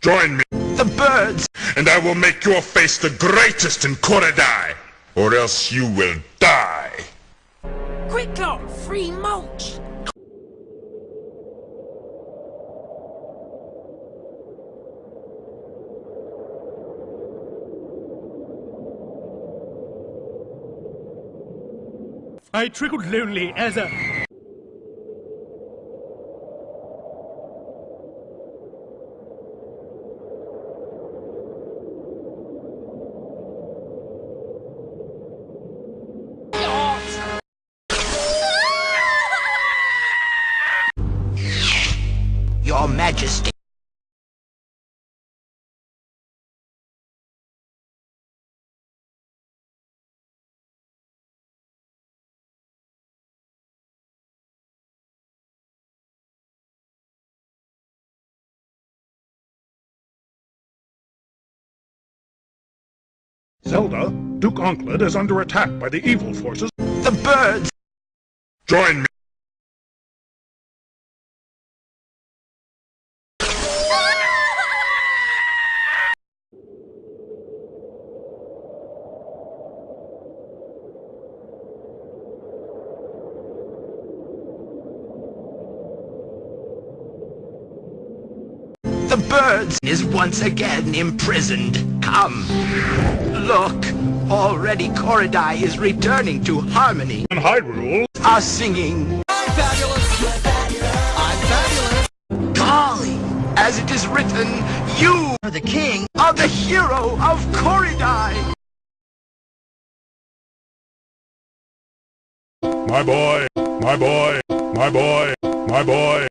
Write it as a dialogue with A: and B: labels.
A: Join me,
B: The birds!
A: and I will make your face the greatest in Korodai, or else you will die.
C: Quick lot, free mulch!
D: I trickled lonely as a...
B: Your Majesty.
E: Zelda, Duke Onkled is under attack by the evil forces.
B: The birds!
A: Join me.
B: The birds is once again imprisoned. Come. Look. Already Korodai is returning to harmony.
E: In Hyrule,
B: Are singing.
C: I'm fabulous! I'm fabulous!
B: Golly! As it is written, you are the king of the hero of Korodai!
A: My boy, my boy, my boy, my boy.